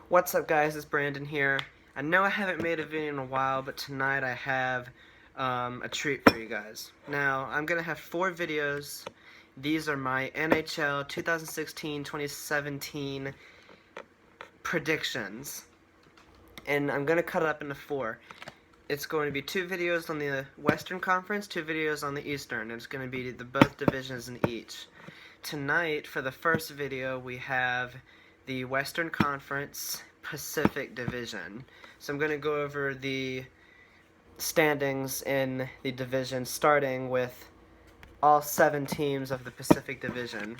What's up, guys? It's Brandon here. I know I haven't made a video in a while, but tonight I have a treat for you guys. Now, I'm going to have 4 videos. These are my NHL 2016-2017 predictions. And I'm going to cut it up into 4. It's going to be 2 videos on the Western Conference, 2 videos on the Eastern. It's going to be both divisions in each. Tonight, for the first video, we have the Western Conference Pacific Division. So I'm going to go over the standings in the division, starting with all 7 teams of the Pacific Division.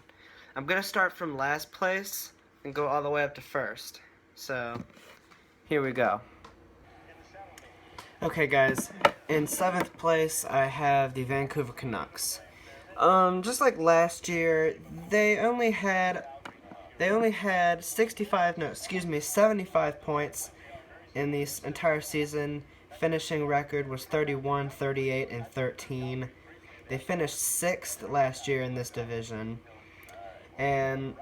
I'm going to start from last place and go all the way up to first. So, here we go. Okay, guys, in 7th place, I have the Vancouver Canucks. Just like last year, they only had 75 points in the entire season. Finishing record was 31, 38, and 13. They finished 6th last year in this division. And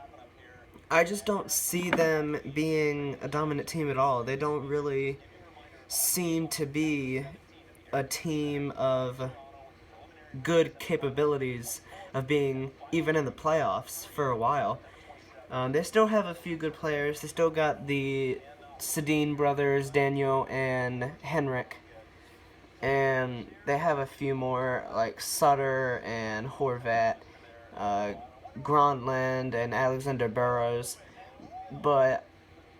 I just don't see them being a dominant team at all. They don't really seem to be a team of good capabilities of being even in the playoffs for a while. They still have a few good players. They still got the Sedin brothers, Daniel and Henrik. And they have a few more, like Sutter and Horvat, Grantland and Alexander Burrows. But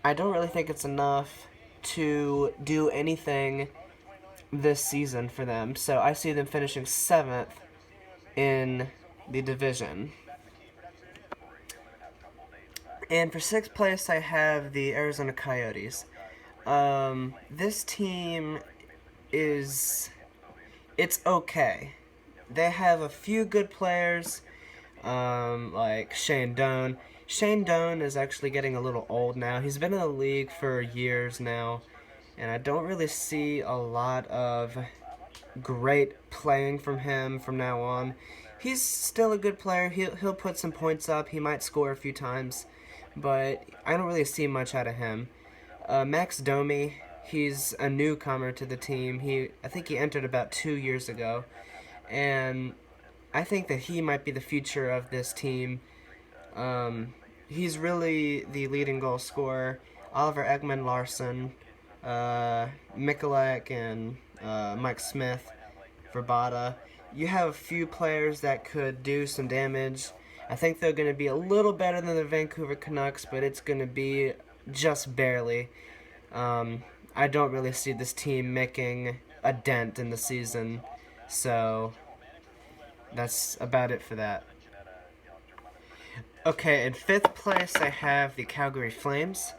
I don't really think it's enough to do anything this season for them. So I see them finishing 7th in the division. And for 6th place, I have the Arizona Coyotes. This team it's okay. They have a few good players, like Shane Doan. Shane Doan is actually getting a little old now. He's been in the league for years now, and I don't really see a lot of great playing from him from now on. He's still a good player. He'll put some points up. He might score a few times, but I don't really see much out of him. Max Domi, he's a newcomer to the team. I think he entered about 2 years ago, and I think that he might be the future of this team. He's really the leading goal scorer. Oliver Ekman-Larsson, Mikulak, and Mike Smith for Bada. You have a few players that could do some damage. I think they're going to be a little better than the Vancouver Canucks, but it's going to be just barely. I don't really see this team making a dent in the season, so that's about it for that. Okay, in 5th place, I have the Calgary Flames.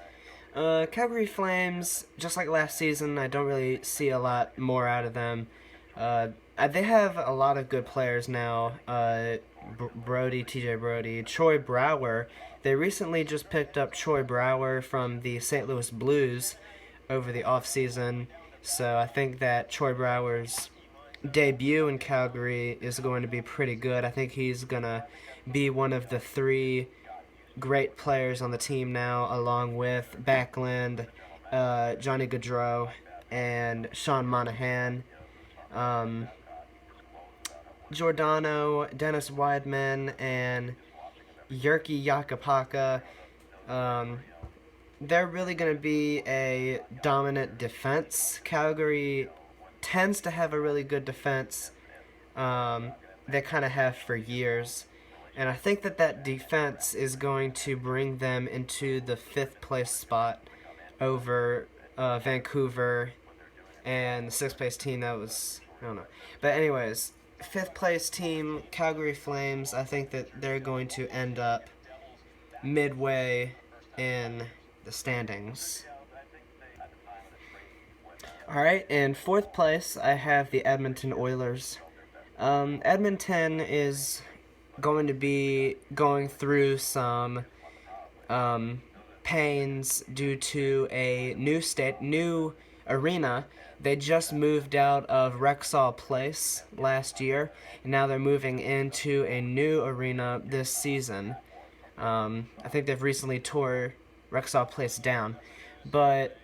Calgary Flames, just like last season, I don't really see a lot more out of them. They have a lot of good players now. TJ Brody, Troy Brouwer. They recently just picked up Troy Brouwer from the St. Louis Blues over the offseason. So I think that Troy Brouwer's debut in Calgary is going to be pretty good. I think he's going to be one of the 3 great players on the team now, along with Backlund, Johnny Gaudreau, and Sean Monahan. Giordano, Dennis Wideman, and Jyrki Jakopaka. They're really going to be a dominant defense. Calgary tends to have a really good defense. They kind of have for years. And I think that defense is going to bring them into the 5th place spot over Vancouver and the 6th place team that was, I don't know. But anyways, 5th place team, Calgary Flames, I think that they're going to end up midway in the standings. Alright, in 4th place, I have the Edmonton Oilers. Edmonton is going to be going through some pains due to a new arena. They just moved out of Rexall Place last year, and now they're moving into a new arena this season. I think they've recently tore Rexall Place down. but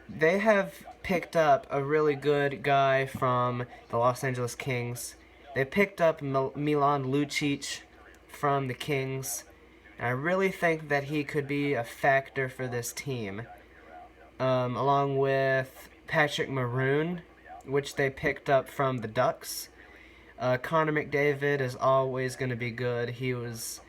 they have picked up a really good guy from the Los Angeles Kings. They picked up Milan Lucic from the Kings, and I really think that he could be a factor for this team, along with Patrick Maroon, which they picked up from the Ducks. Connor McDavid is always going to be good. He was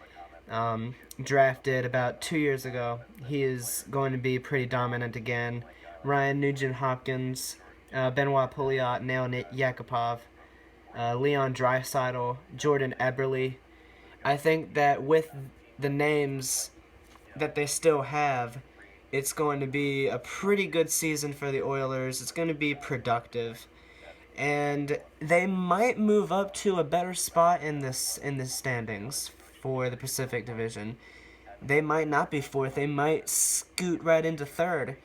drafted about 2 years ago. He is going to be pretty dominant again. Ryan Nugent-Hopkins, Benoit Pouliot, Leonid Yakupov, Leon Draisaitl, Jordan Eberle. I think that with the names that they still have, it's going to be a pretty good season for the Oilers. It's going to be productive, and they might move up to a better spot in the standings for the Pacific Division. They might not be fourth. They might scoot right into third,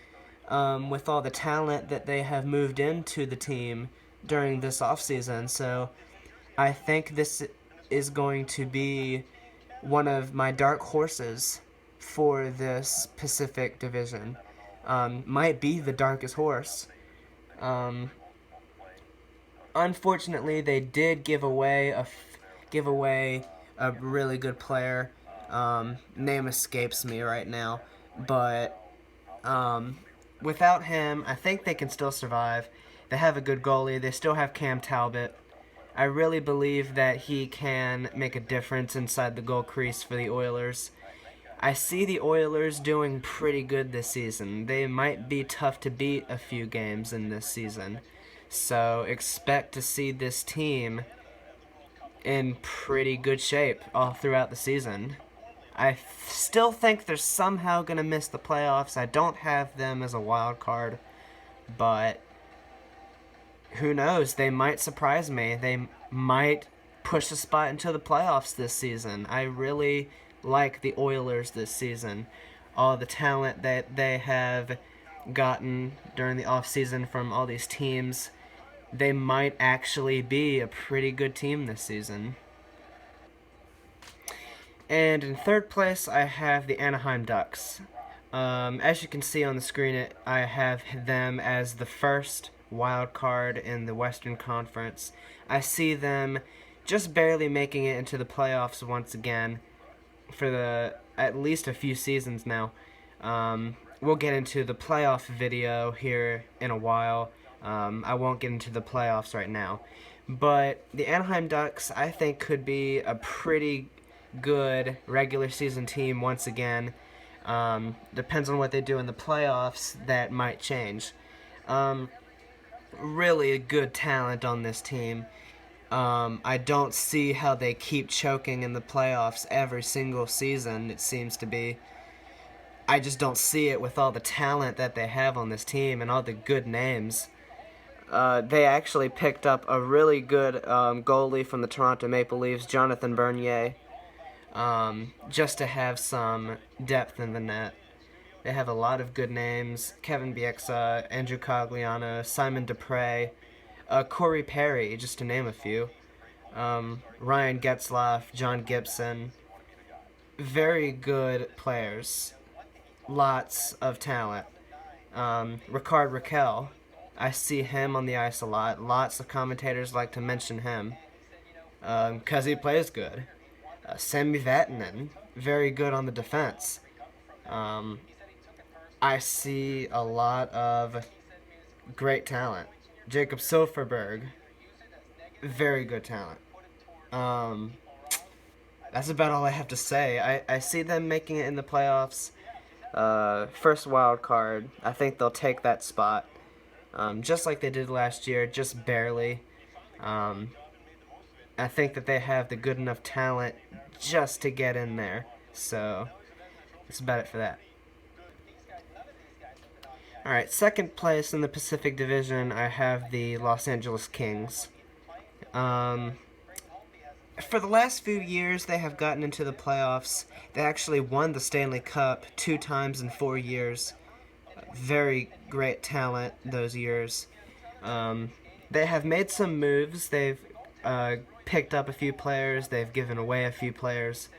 with all the talent that they have moved into the team during this offseason. So I think this is going to be one of my dark horses for this Pacific Division. Might be the darkest horse. Um, Unfortunately, they did give away a really good player. Name escapes me right now, but um, without him, I think they can still survive. They have a good goalie. They still have Cam Talbot. I really believe that he can make a difference inside the goal crease for the Oilers. I see the Oilers doing pretty good this season. They might be tough to beat a few games in this season. So expect to see this team in pretty good shape all throughout the season. I still think they're somehow going to miss the playoffs. I don't have them as a wild card, but who knows? They might surprise me. They might push a spot into the playoffs this season. I really like the Oilers this season. All the talent that they have gotten during the offseason from all these teams, they might actually be a pretty good team this season. And in third place, I have the Anaheim Ducks. As you can see on the screen, I have them as the first wild card in the Western Conference. I see them just barely making it into the playoffs once again for at least a few seasons now. We'll get into the playoff video here in a while. I won't get into the playoffs right now. But the Anaheim Ducks, I think, could be a pretty good regular season team once again. Depends on what they do in the playoffs, that might change. Really good talent on this team. I don't see how they keep choking in the playoffs every single season, it seems to be. I just don't see it with all the talent that they have on this team and all the good names. They actually picked up a really good goalie from the Toronto Maple Leafs, Jonathan Bernier, just to have some depth in the net. They have a lot of good names: Kevin Bieksa, Andrew Cogliano, Simon Dupre, Corey Perry, just to name a few. Ryan Getzlaff, John Gibson. Very good players. Lots of talent. Ricard Raquel, I see him on the ice a lot. Lots of commentators like to mention him because he plays good. Sami Vatanen, very good on the defense. I see a lot of great talent. Jacob Silfverberg, very good talent. That's about all I have to say. I see them making it in the playoffs. First wild card. I think they'll take that spot. Just like they did last year, just barely. I think that they have the good enough talent just to get in there. So, that's about it for that. Alright, second place in the Pacific Division, I have the Los Angeles Kings. For the last few years, they have gotten into the playoffs. They actually won the Stanley Cup 2 times in 4 years. Very great talent those years. They have made some moves. They've picked up a few players. They've given away a few players.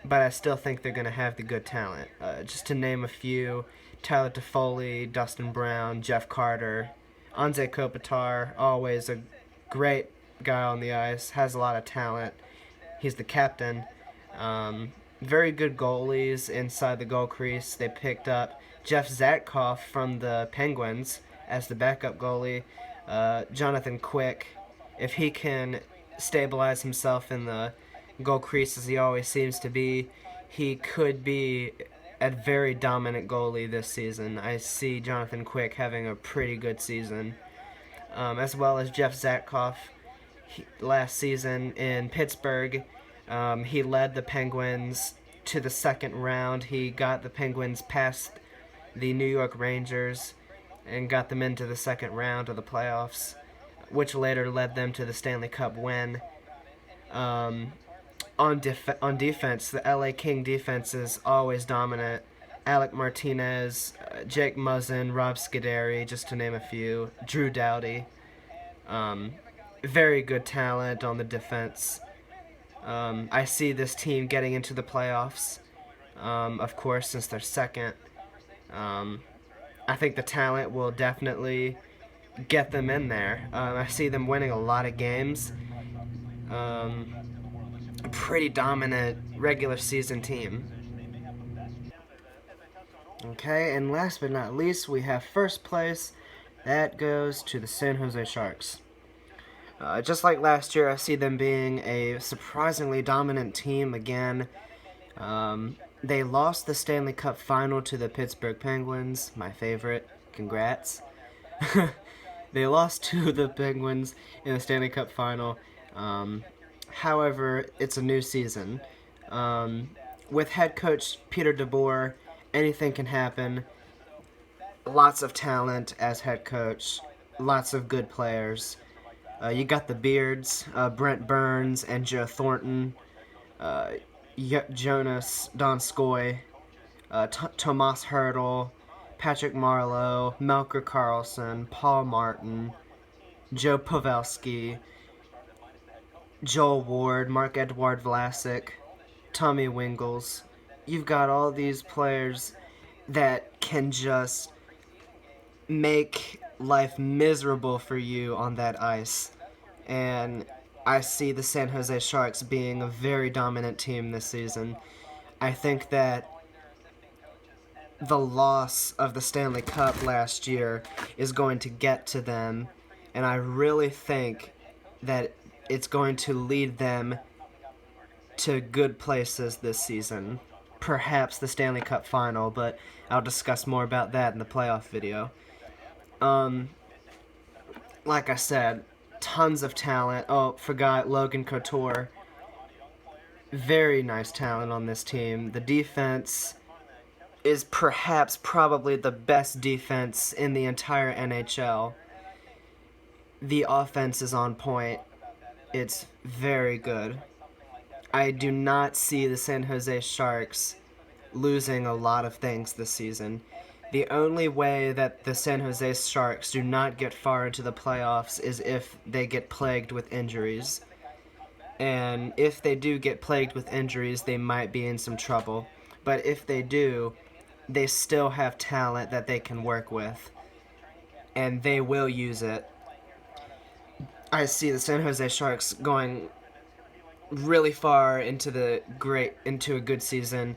but I still think they're going to have the good talent. Just to name a few: Tyler Toffoli, Dustin Brown, Jeff Carter, Anze Kopitar, always a great guy on the ice, has a lot of talent. He's the captain. Very good goalies inside the goal crease. They picked up Jeff Zatkoff from the Penguins as the backup goalie. Jonathan Quick, if he can stabilize himself in the goal crease as he always seems to be, he could be a very dominant goalie this season. I see Jonathan Quick having a pretty good season, as well as Jeff Zatkoff. Last season in Pittsburgh, he led the Penguins to the second round. He got the Penguins past the New York Rangers and got them into the second round of the playoffs, which later led them to the Stanley Cup win. On defense, the LA King defense is always dominant. Alec Martinez, Jake Muzzin, Rob Scuderi, just to name a few. Drew Doughty. Very good talent on the defense. I see this team getting into the playoffs, of course, since they're second. I think the talent will definitely get them in there. I see them winning a lot of games. A pretty dominant regular season team. Okay, and last but not least, we have first place. That goes to the San Jose Sharks. Just like last year, I see them being a surprisingly dominant team again. They lost the Stanley Cup final to the Pittsburgh Penguins, my favorite. Congrats. They lost to the Penguins in the Stanley Cup final. However, it's a new season. With head coach Peter DeBoer, anything can happen. Lots of talent as head coach. Lots of good players. You got the Beards, Brent Burns and Joe Thornton, Jonas Donskoy, Tomas Hertl, Patrick Marleau, Melker Karlsson, Paul Martin, Joe Pavelski, Joel Ward, Marc-Edouard Vlasic, Tommy Wingles. You've got all these players that can just make life miserable for you on that ice. And I see the San Jose Sharks being a very dominant team this season. I think that the loss of the Stanley Cup last year is going to get to them, and I really think that it's going to lead them to good places this season. Perhaps the Stanley Cup final, but I'll discuss more about that in the playoff video. Like I said, tons of talent. Oh, forgot Logan Couture. Very nice talent on this team. The defense is perhaps probably the best defense in the entire NHL. The offense is on point. It's very good. I do not see the San Jose Sharks losing a lot of things this season. The only way that the San Jose Sharks do not get far into the playoffs is if they get plagued with injuries. And if they do get plagued with injuries, they might be in some trouble. But if they do, they still have talent that they can work with. And they will use it. I see the San Jose Sharks going really far into a good season,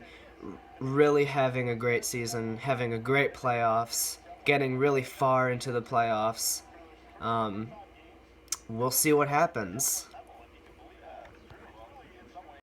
really having a great season, having a great playoffs, getting really far into the playoffs. We'll see what happens.